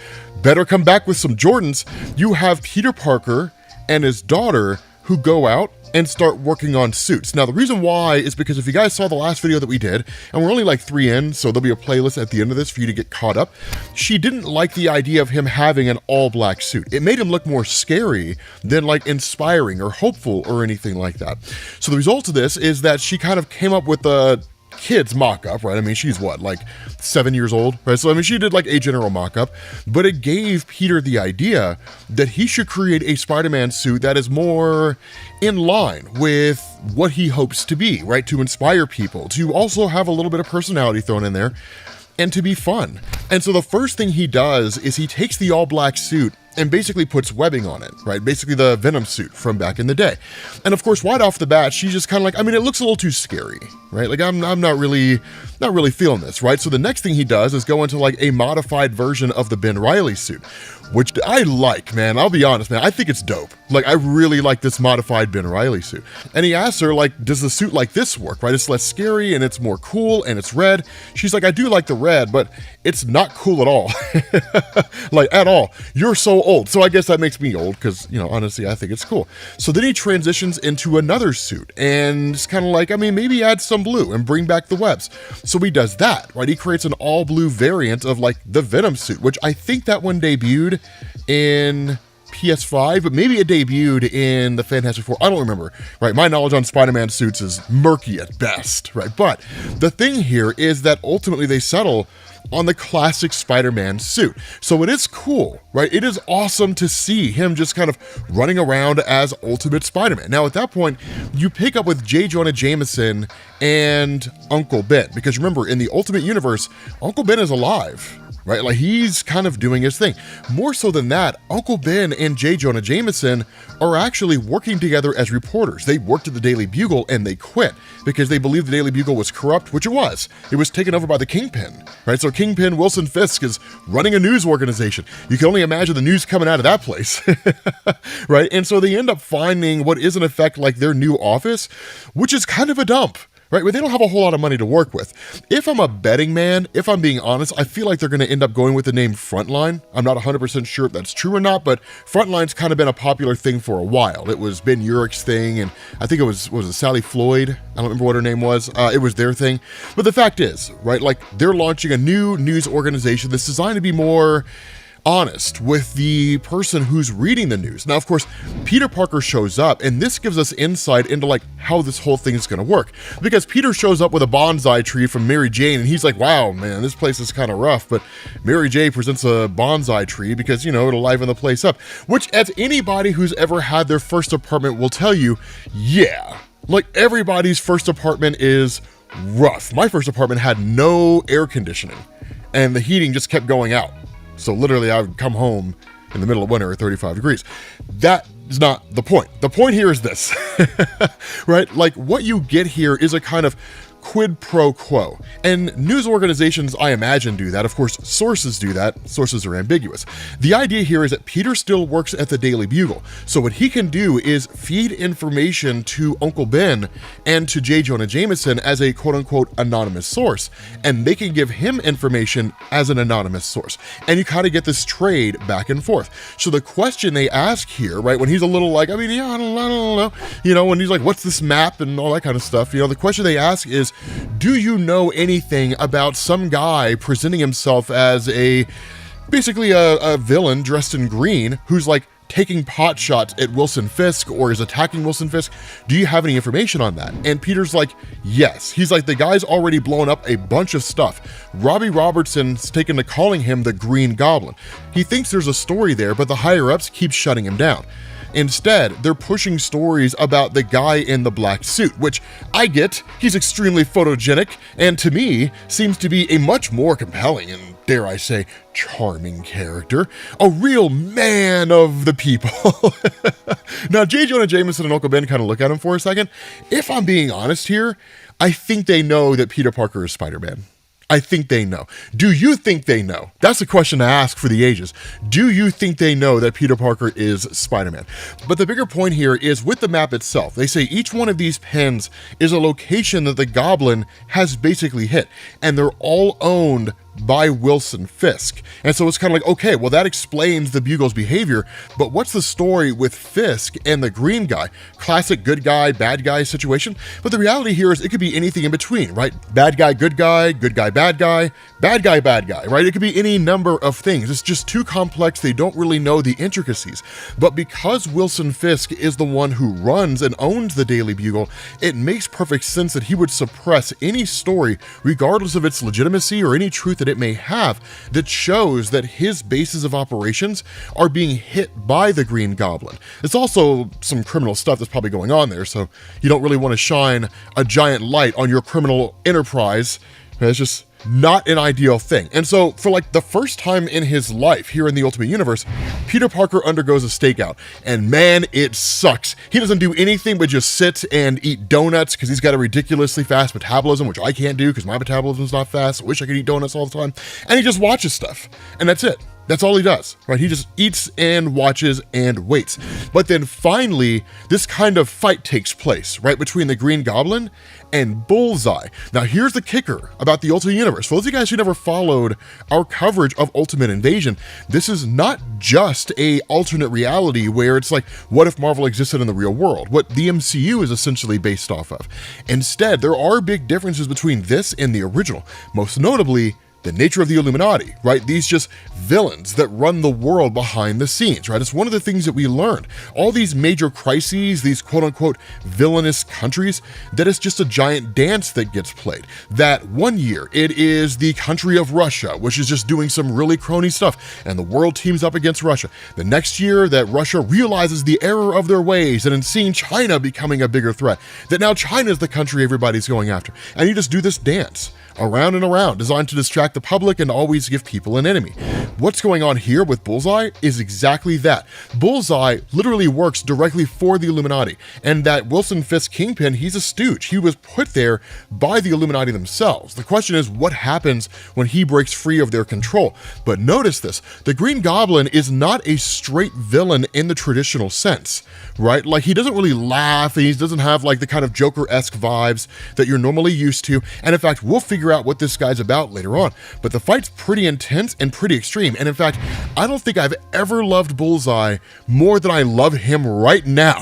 Better come back with some Jordans. You have Peter Parker and his daughter who go out and start working on suits. Now, the reason why is because if you guys saw the last video that we did, and we're only like 3 in, so there'll be a playlist at the end of this for you to get caught up, she didn't like the idea of him having an all-black suit. It made him look more scary than like inspiring or hopeful or anything like that. So the result of this is that she kind of came up with a kid's mock-up, right? I mean, she's what, like 7 years old, right? So I mean, she did like a general mock-up, but it gave Peter the idea that he should create a Spider-Man suit that is more in line with what he hopes to be, right? To inspire people, to also have a little bit of personality thrown in there, and to be fun. And so the first thing he does is he takes the all-black suit and basically puts webbing on it, right? Basically the Venom suit from back in the day. And of course, right off the bat, she's just kind of like, I mean, it looks a little too scary, right? Like I'm not really feeling this, right? So the next thing he does is go into like a modified version of the Ben Reilly suit, which I like, man. I'll be honest, man. I think it's dope. Like, I really like this modified Ben Reilly suit. And he asks her, like, does the suit like this work, right? It's less scary and it's more cool and it's red. She's like, I do like the red, but it's not cool at all. Like, at all. You're so old. So I guess that makes me old because, honestly, I think it's cool. So then he transitions into another suit and it's kind of like, I mean, maybe add some blue and bring back the webs. So he does that, right? He creates an all blue variant of like the Venom suit, which I think that one debuted in PS5, but maybe it debuted in the Fantastic Four. I don't remember, right? My knowledge on Spider-Man suits is murky at best, right? But the thing here is that ultimately they settle on the classic Spider-Man suit. So it is cool, right? It is awesome to see him just kind of running around as Ultimate Spider-Man. Now, at that point, you pick up with J. Jonah Jameson and Uncle Ben, because remember, in the Ultimate Universe, Uncle Ben is alive, right? Like, he's kind of doing his thing. More so than that, Uncle Ben and J. Jonah Jameson are actually working together as reporters. They worked at the Daily Bugle and they quit because they believed the Daily Bugle was corrupt, which it was. It was taken over by the Kingpin, right? So Kingpin Wilson Fisk is running a news organization. You can only imagine the news coming out of that place, right? And so they end up finding what is in effect like their new office, which is kind of a dump. Right, but they don't have a whole lot of money to work with. If I'm a betting man, if I'm being honest, I feel like they're going to end up going with the name Frontline. I'm not 100% sure if that's true or not, but Frontline's kind of been a popular thing for a while. It was Ben Urich's thing, and I think it was Sally Floyd? I don't remember what her name was. It was their thing. But the fact is, right, like they're launching a new news organization that's designed to be more honest with the person who's reading the news. Now, of course, Peter Parker shows up, and this gives us insight into like how this whole thing is going to work, because Peter shows up with a bonsai tree from Mary Jane, and he's like, wow, man, this place is kind of rough, but Mary J presents a bonsai tree because, it'll liven the place up, which, as anybody who's ever had their first apartment will tell you, yeah, like everybody's first apartment is rough. My first apartment had no air conditioning, and the heating just kept going out. So literally I would come home in the middle of winter at 35 degrees. That is not the point. The point here is this, right? Like what you get here is a kind of quid pro quo. And news organizations, I imagine, do that. Of course, sources do that. Sources are ambiguous. The idea here is that Peter still works at the Daily Bugle. So what he can do is feed information to Uncle Ben and to J. Jonah Jameson as a quote-unquote anonymous source. And they can give him information as an anonymous source. And you kind of get this trade back and forth. So the question they ask here, right, when he's a little like, I don't know, when he's like, what's this map and all that kind of stuff, the question they ask is, do you know anything about some guy presenting himself as basically a villain dressed in green who's like taking pot shots at Wilson Fisk or is attacking Wilson Fisk? Do you have any information on that? And Peter's like, yes. He's like, the guy's already blown up a bunch of stuff. Robbie Robertson's taken to calling him the Green Goblin. He thinks there's a story there, but the higher ups keep shutting him down. Instead, they're pushing stories about the guy in the black suit, which I get. He's extremely photogenic, and to me, seems to be a much more compelling and, dare I say, charming character. A real man of the people. Now, J. Jonah Jameson and Uncle Ben kind of look at him for a second. If I'm being honest here, I think they know that Peter Parker is Spider-Man. I think they know. Do you think they know? That's a question to ask for the ages. Do you think they know that Peter Parker is Spider-Man? But the bigger point here is with the map itself. They say each one of these pens is a location that the Goblin has basically hit, and they're all owned by Wilson Fisk. And so it's kind of like, okay, well, that explains the Bugle's behavior, but what's the story with Fisk and the green guy? Classic good guy, bad guy situation. But the reality here is it could be anything in between, right? Bad guy, bad guy, bad guy, right? It could be any number of things. It's just too complex. They don't really know the intricacies. But because Wilson Fisk is the one who runs and owns the Daily Bugle, it makes perfect sense that he would suppress any story, regardless of its legitimacy or any truth that it may have, that shows that his bases of operations are being hit by the Green Goblin. It's also some criminal stuff that's probably going on there, so you don't really want to shine a giant light on your criminal enterprise. It's just not an ideal thing. And so for like the first time in his life here in the Ultimate Universe, Peter Parker undergoes a stakeout, and man, it sucks. He doesn't do anything but just sit and eat donuts because he's got a ridiculously fast metabolism, which I can't do because my metabolism's not fast. I wish I could eat donuts all the time. And he just watches stuff, and that's it. That's all he does, right? He just eats and watches and waits. But then finally, this kind of fight takes place, right, between the Green Goblin and Bullseye. Now, here's the kicker about the Ultimate Universe. For those of you guys who never followed our coverage of Ultimate Invasion, this is not just a alternate reality where it's like, what if Marvel existed in the real world? What the MCU is essentially based off of. Instead, there are big differences between this and the original, most notably the nature of the Illuminati, right? These just villains that run the world behind the scenes, right? It's one of the things that we learned. All these major crises, these quote-unquote villainous countries, that it's just a giant dance that gets played. That one year, it is the country of Russia, which is just doing some really crony stuff, and the world teams up against Russia. The next year, that Russia realizes the error of their ways, and in seeing China becoming a bigger threat, that now China is the country everybody's going after. And you just do this dance around and around, designed to distract the public and always give people an enemy. What's going on here with Bullseye is exactly that. Bullseye literally works directly for the Illuminati, and that Wilson Fisk Kingpin, he's a stooge. He was put there by the Illuminati themselves. The question is, what happens when he breaks free of their control? But notice this, the Green Goblin is not a straight villain in the traditional sense, right? Like, he doesn't really laugh, and he doesn't have like the kind of Joker-esque vibes that you're normally used to, and in fact, we'll figure out what this guy's about later on. But the fight's pretty intense and pretty extreme. And in fact, I don't think I've ever loved Bullseye more than I love him right now.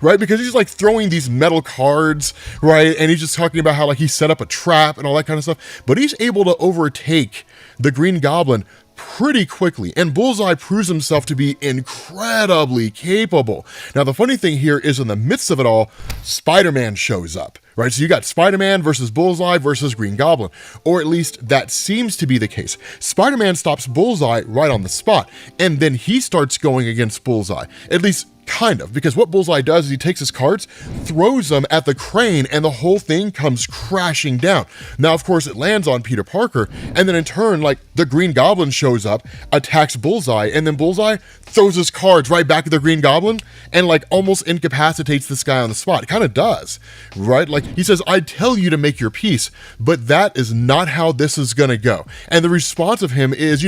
Right? Because he's like throwing these metal cards, right? And he's just talking about how like he set up a trap and all that kind of stuff. But he's able to overtake the Green Goblin pretty quickly, and Bullseye proves himself to be incredibly capable. Now, the funny thing here is in the midst of it all, Spider-Man shows up, right? So you got Spider-Man versus Bullseye versus Green Goblin, or at least that seems to be the case. Spider-Man stops Bullseye right on the spot, and then he starts going against Bullseye, at least Kind of, because what Bullseye does is he takes his cards, throws them at the crane, and the whole thing comes crashing down. Now, of course, it lands on Peter Parker, and then in turn, like, the Green Goblin shows up, attacks Bullseye, and then Bullseye throws his cards right back at the Green Goblin, and, like, almost incapacitates this guy on the spot. It kind of does, right? Like, he says, I tell you to make your peace, but that is not how this is gonna go. And the response of him is,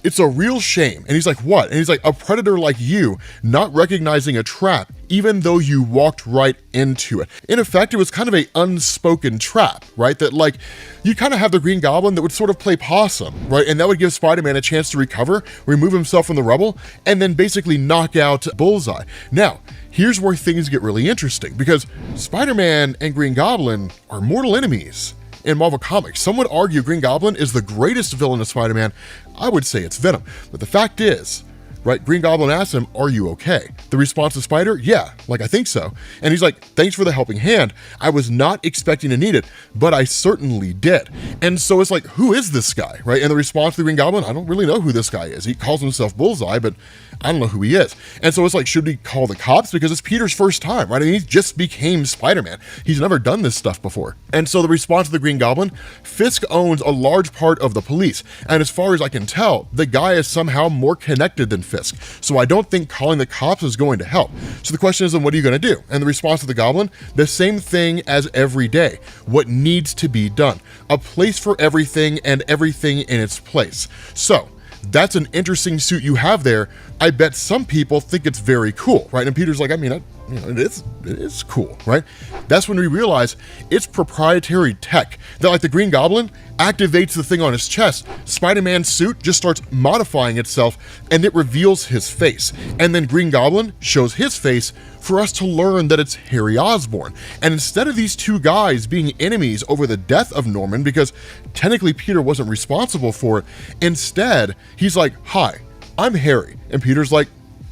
it's a real shame. And he's like, what? And he's like, a predator like you, not recognizing a trap, even though you walked right into it. In effect, it was kind of a unspoken trap, right? That, like, you kind of have the Green Goblin that would sort of play possum, right? And that would give Spider-Man a chance to recover, remove himself from the rubble, and then basically knock out Bullseye. Now, here's where things get really interesting, because Spider-Man and Green Goblin are mortal enemies in Marvel Comics. Some would argue Green Goblin is the greatest villain of Spider-Man. I would say it's Venom. But the fact is, right, Green Goblin asks him, are you okay? The response to Spider, yeah, like, I think so. And he's like, thanks for the helping hand. I was not expecting to need it, but I certainly did. And so it's like, who is this guy, right? And the response to the Green Goblin, I don't really know who this guy is. He calls himself Bullseye, but I don't know who he is. And so it's like, should we call the cops? Because it's Peter's first time, right? I mean, he just became Spider-Man. He's never done this stuff before. And so the response to the Green Goblin, Fisk owns a large part of the police. And as far as I can tell, the guy is somehow more connected than Fisk. So I don't think calling the cops is going to help. So the question is, then what are you going to do? And the response to the Goblin, the same thing as every day. What needs to be done? A place for everything and everything in its place. So that's an interesting suit you have there. I bet some people think it's very cool, right? And Peter's like, I mean, it is cool, right? That's when we realize it's proprietary tech that, like, the Green Goblin activates the thing on his chest. Spider-Man's suit just starts modifying itself, and it reveals his face. And then Green Goblin shows his face for us to learn that it's Harry Osborn. And instead of these two guys being enemies over the death of Norman, because technically Peter wasn't responsible for it, instead, he's like, hi, I'm Harry. And Peter's like,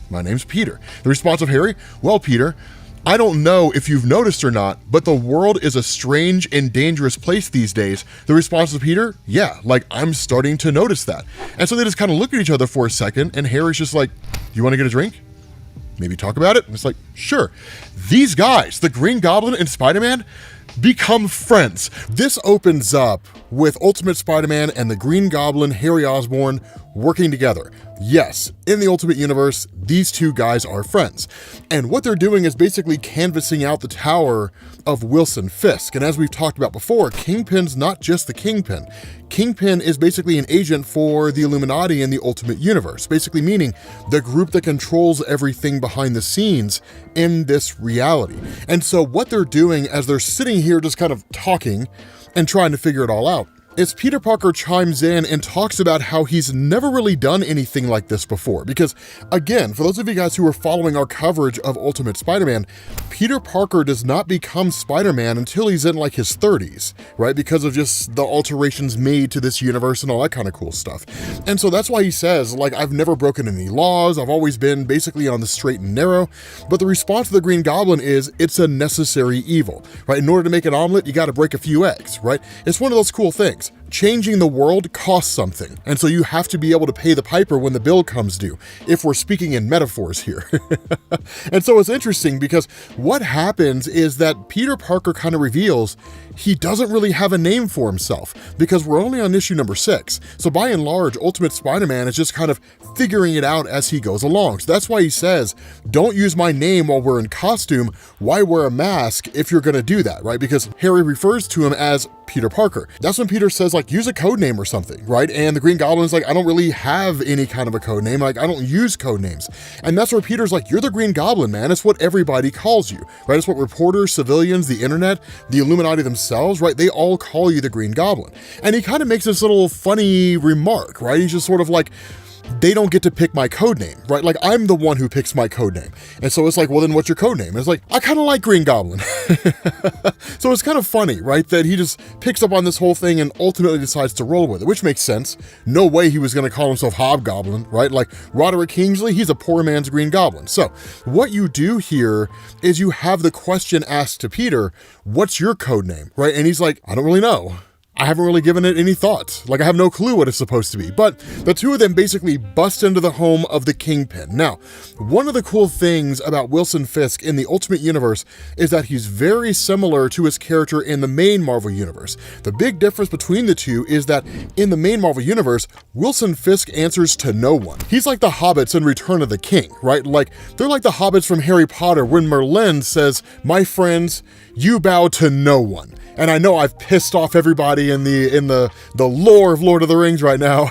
my name's Peter. The response of Harry, well, Peter, I don't know if you've noticed or not, but the world is a strange and dangerous place these days. The response of Peter, yeah, like, I'm starting to notice that. And so they just kind of look at each other for a second, and Harry's just like, you want to get a drink? Maybe talk about it? And it's like, sure. These guys, the Green Goblin and Spider-Man, become friends. This opens up with Ultimate Spider-Man and the Green Goblin, Harry Osborn, working together. Yes, in the Ultimate Universe, these two guys are friends. And what they're doing is basically canvassing out the tower of Wilson Fisk. And as we've talked about before, Kingpin's not just the Kingpin. Kingpin is basically an agent for the Illuminati in the Ultimate Universe, basically meaning the group that controls everything behind the scenes in this reality. And so what they're doing as they're sitting here just kind of talking and trying to figure it all out, is Peter Parker chimes in and talks about how he's never really done anything like this before. Because, again, for those of you guys who are following our coverage of Ultimate Spider-Man, Peter Parker does not become Spider-Man until he's in, like, his 30s, right? Because of just the alterations made to this universe and all that kind of cool stuff. And so that's why he says, like, I've never broken any laws, I've always been basically on the straight and narrow. But the response to the Green Goblin is, it's a necessary evil, right? In order to make an omelet, you got to break a few eggs, right? It's one of those cool things. Changing the world costs something, and so you have to be able to pay the piper when the bill comes due, if we're speaking in metaphors here. And so it's interesting because what happens is that Peter Parker kind of reveals he doesn't really have a name for himself, because we're only on issue number 6. So by and large, Ultimate Spider-Man is just kind of figuring it out as he goes along. So that's why he says, don't use my name while we're in costume. Why wear a mask if you're going to do that, right? Because Harry refers to him as Peter Parker. That's when Peter says, like, use a code name or something, right? And the Green Goblin's like, I don't really have any kind of a code name. Like, I don't use code names. And that's where Peter's like, you're the Green Goblin, man. It's what everybody calls you, right? It's what reporters, civilians, the internet, the Illuminati themselves, right? They all call you the Green Goblin. And he kind of makes this little funny remark, right? He's just sort of like, they don't get to pick my code name, right? Like, I'm the one who picks my code name. And so it's like, well, then what's your code name? And it's like, I kind of like Green Goblin. So it's kind of funny, right? That he just picks up on this whole thing and ultimately decides to roll with it, which makes sense. No way he was going to call himself Hobgoblin, right? Like Roderick Kingsley, he's a poor man's Green Goblin. So what you do here is you have the question asked to Peter, what's your code name, right? And he's like, I don't really know. I haven't really given it any thought. Like, I have no clue what it's supposed to be. But the two of them basically bust into the home of the Kingpin. Now, one of the cool things about Wilson Fisk in the Ultimate Universe is that he's very similar to his character in the main Marvel Universe. The big difference between the two is that in the main Marvel Universe, Wilson Fisk answers to no one. He's like the hobbits in Return of the King, right? Like, they're like the hobbits from Harry Potter when Merlin says, "My friends, you bow to no one." And I know I've pissed off everybody in the lore of Lord of the Rings right now.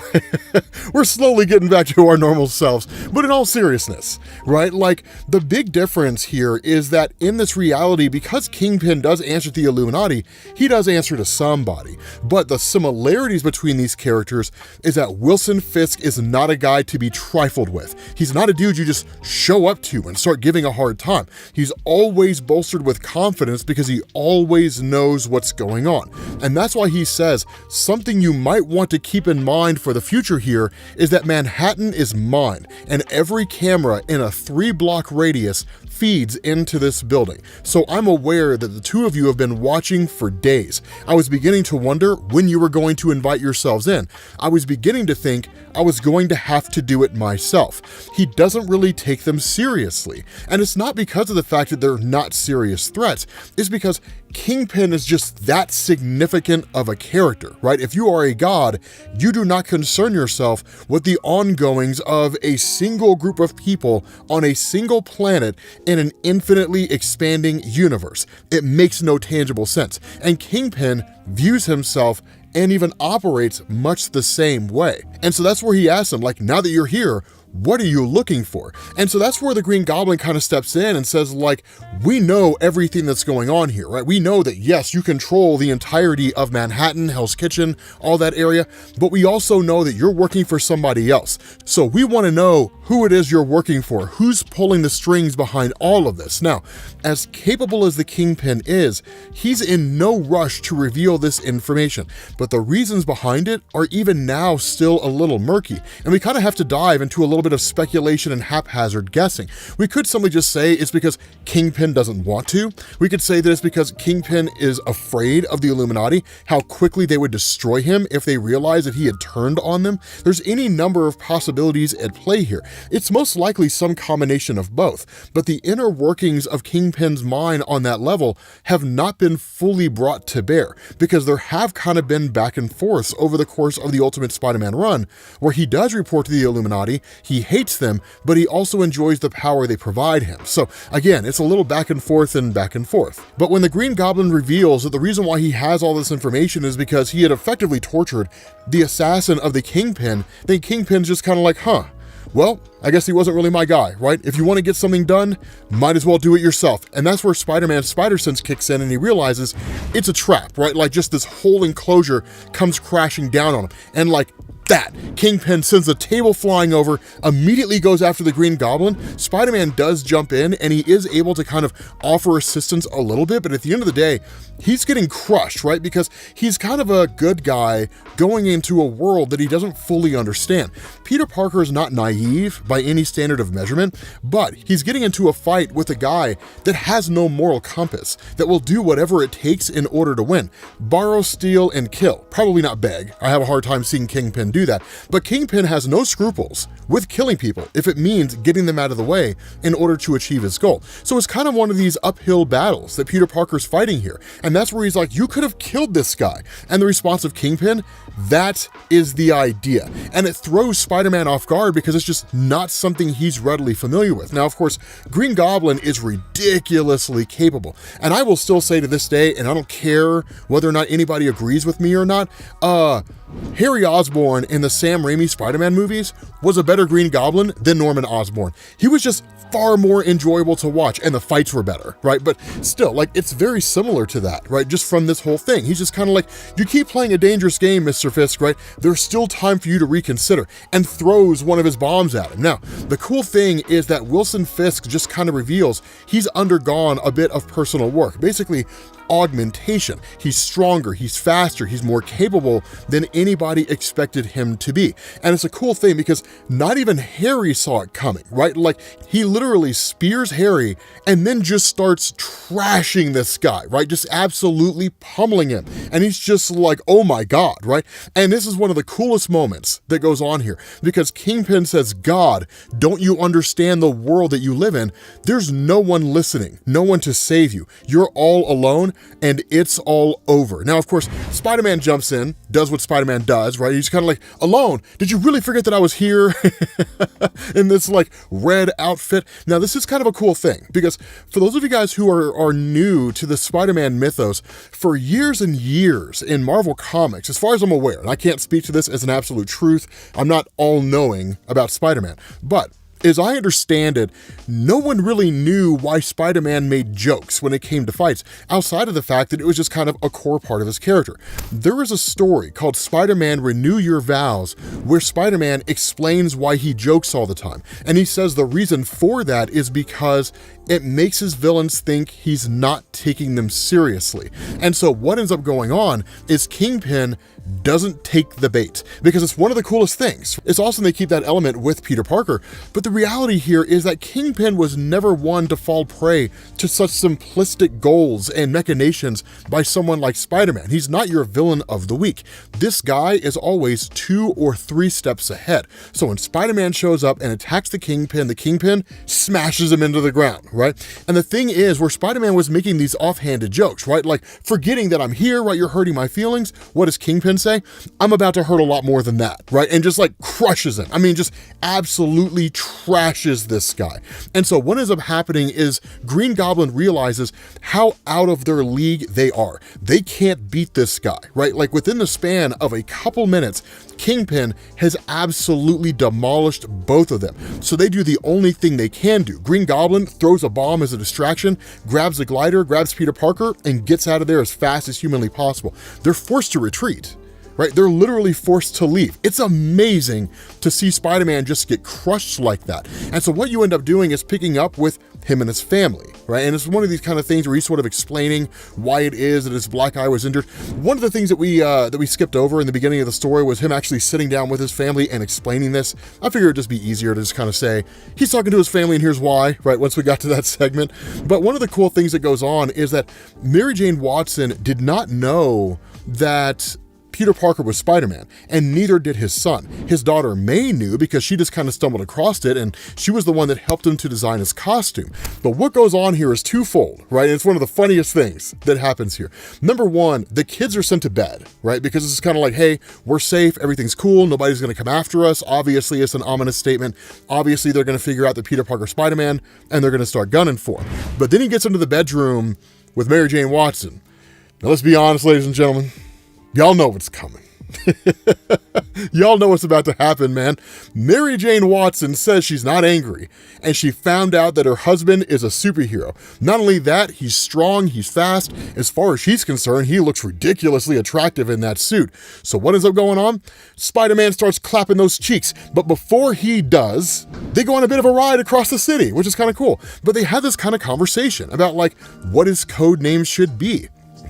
We're slowly getting back to our normal selves. But in all seriousness, right? Like, the big difference here is that in this reality, because Kingpin does answer to the Illuminati, he does answer to somebody. But the similarities between these characters is that Wilson Fisk is not a guy to be trifled with. He's not a dude you just show up to and start giving a hard time. He's always bolstered with confidence because he always knows what's going on. And that's why he says, something you might want to keep in mind for the future here is that Manhattan is mine, and every camera in a 3-block radius feeds into this building. So I'm aware that the two of you have been watching for days. I was beginning to wonder when you were going to invite yourselves in. I was beginning to think I was going to have to do it myself. He doesn't really take them seriously. And it's not because of the fact that they're not serious threats. It's because Kingpin is just that significant of a character, right? If you are a god, you do not concern yourself with the ongoings of a single group of people on a single planet in an infinitely expanding universe. It makes no tangible sense. And Kingpin views himself and even operates much the same way. And so that's where he asks him, like, now that you're here, what are you looking for? And so that's where the Green Goblin kind of steps in and says, like, we know everything that's going on here, right? We know that, yes, you control the entirety of Manhattan, Hell's Kitchen, all that area, but we also know that you're working for somebody else. So we want to know who it is you're working for, who's pulling the strings behind all of this. Now, as capable as the Kingpin is, he's in no rush to reveal this information, but the reasons behind it are even now still a little murky, and we kind of have to dive into a little bit of speculation and haphazard guessing. We could simply just say it's because Kingpin doesn't want to. We could say that it's because Kingpin is afraid of the Illuminati, how quickly they would destroy him if they realized that he had turned on them. There's any number of possibilities at play here. It's most likely some combination of both, but the inner workings of Kingpin's mind on that level have not been fully brought to bear, because there have kind of been back and forths over the course of the Ultimate Spider-Man run, where he does report to the Illuminati, he hates them, but he also enjoys the power they provide him. So again, it's a little back and forth and back and forth. But when the Green Goblin reveals that the reason why he has all this information is because he had effectively tortured the assassin of the Kingpin, then Kingpin's just kind of like, huh, well, I guess he wasn't really my guy, right? If you want to get something done, might as well do it yourself. And that's where Spider-Man's spider sense kicks in and he realizes it's a trap, right? Like, just this whole enclosure comes crashing down on him. And like that, Kingpin sends the table flying over, immediately goes after the Green Goblin. Spider-Man does jump in and he is able to kind of offer assistance a little bit, but at the end of the day, he's getting crushed, right? Because he's kind of a good guy going into a world that he doesn't fully understand. Peter Parker is not naive by any standard of measurement, but he's getting into a fight with a guy that has no moral compass, that will do whatever it takes in order to win. Borrow, steal, and kill. Probably not beg. I have a hard time seeing Kingpin do that, but Kingpin has no scruples with killing people if it means getting them out of the way in order to achieve his goal. So it's kind of one of these uphill battles that Peter Parker's fighting here. And that's where he's like, you could have killed this guy. And the response of Kingpin, that is the idea. And it throws Spider-Man off guard because it's just not something he's readily familiar with. Now, of course, Green Goblin is ridiculously capable. And I will still say to this day, and I don't care whether or not anybody agrees with me or not, Harry Osborn in the Sam Raimi Spider-Man movies was a better Green Goblin than Norman Osborn. He was just far more enjoyable to watch, and the fights were better, right? But still, like, it's very similar to that, right? Just from this whole thing. He's just kind of like, you keep playing a dangerous game, Mr. Fisk, right? There's still time for you to reconsider, and throws one of his bombs at him. Now, the cool thing is that Wilson Fisk just kind of reveals he's undergone a bit of personal work. Basically, augmentation. He's stronger, he's faster, he's more capable than anybody expected him to be. And it's a cool thing because not even Harry saw it coming, right? Like, he literally spears Harry and then just starts trashing this guy, right? Just absolutely pummeling him. And he's just like, oh my God, right? And this is one of the coolest moments that goes on here because Kingpin says, God, don't you understand the world that you live in? There's no one listening, no one to save you. You're all alone and it's all over. Now, of course, Spider-Man jumps in, does what Spider-Man does, right? He's kind of like, alone? Did you really forget that I was here in this like red outfit? Now, this is kind of a cool thing because for those of you guys who are new to the Spider-Man mythos, for years and years in Marvel Comics, as far as I'm aware, and I can't speak to this as an absolute truth, I'm not all-knowing about Spider-Man, but as I understand it, no one really knew why Spider-Man made jokes when it came to fights, outside of the fact that it was just kind of a core part of his character. There is a story called Spider-Man Renew Your Vows, where Spider-Man explains why he jokes all the time. And he says the reason for that is because it makes his villains think he's not taking them seriously. And so what ends up going on is Kingpin doesn't take the bait because it's one of the coolest things. It's awesome they keep that element with Peter Parker, but the reality here is that Kingpin was never one to fall prey to such simplistic goals and machinations by someone like Spider-Man. He's not your villain of the week. This guy is always 2 or 3 steps ahead. So when Spider-Man shows up and attacks the Kingpin smashes him into the ground, right? And the thing is, where Spider-Man was making these offhanded jokes, right? Like forgetting that I'm here, right? You're hurting my feelings. What does Kingpin say? I'm about to hurt a lot more than that, right? And just like crushes him. I mean, just absolutely trashes this guy. And so what ends up happening is Green Goblin realizes how out of their league they are. They can't beat this guy, right? Like within the span of a couple minutes, Kingpin has absolutely demolished both of them. So they do the only thing they can do. Green Goblin throws a bomb as a distraction, grabs a glider, grabs Peter Parker, and gets out of there as fast as humanly possible. They're forced to retreat, right? They're literally forced to leave. It's amazing to see Spider-Man just get crushed like that. And so what you end up doing is picking up with him and his family, right? And it's one of these kind of things where he's sort of explaining why it is that his black eye was injured. One of the things that we skipped over in the beginning of the story was him actually sitting down with his family and explaining this. I figured it'd just be easier to just kind of say, he's talking to his family and here's why, right? Once we got to that segment. But one of the cool things that goes on is that Mary Jane Watson did not know that Peter Parker was Spider-Man, and neither did his son. His daughter May knew because she just kind of stumbled across it, and she was the one that helped him to design his costume. But what goes on here is twofold, right? And it's one of the funniest things that happens here. Number one, the kids are sent to bed, right? Because it's kind of like, hey, we're safe, everything's cool, nobody's gonna come after us. Obviously, it's an ominous statement. Obviously, they're gonna figure out that Peter Parker's Spider-Man, and they're gonna start gunning for him. But then he gets into the bedroom with Mary Jane Watson. Now, let's be honest, ladies and gentlemen, y'all know what's coming. Y'all know what's about to happen, man. Mary Jane Watson says she's not angry, and she found out that her husband is a superhero. Not only that, he's strong, he's fast. As far as she's concerned, he looks ridiculously attractive in that suit. So what ends up going on? Spider-Man starts clapping those cheeks, but before he does, they go on a bit of a ride across the city, which is kind of cool. But they have this kind of conversation about like what his code name should be.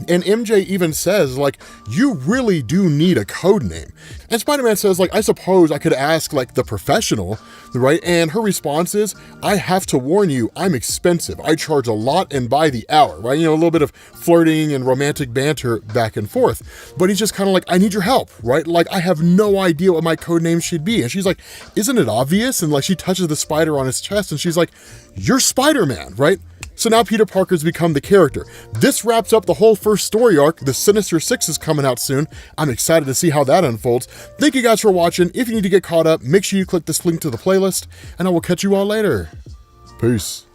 And MJ even says, like, you really do need a code name. And Spider-Man says, like, I suppose I could ask, like, the professional, right? And her response is, I have to warn you, I'm expensive. I charge a lot and by the hour, right? You know, a little bit of flirting and romantic banter back and forth. But he's just kind of like, I need your help, right? Like, I have no idea what my code name should be. And she's like, isn't it obvious? And like, she touches the spider on his chest and she's like, you're Spider-Man, right? So now Peter Parker's become the character. This wraps up the whole first story arc. The Sinister Six is coming out soon. I'm excited to see how that unfolds. Thank you guys for watching. If you need to get caught up, make sure you click this link to the playlist, and I will catch you all later. Peace.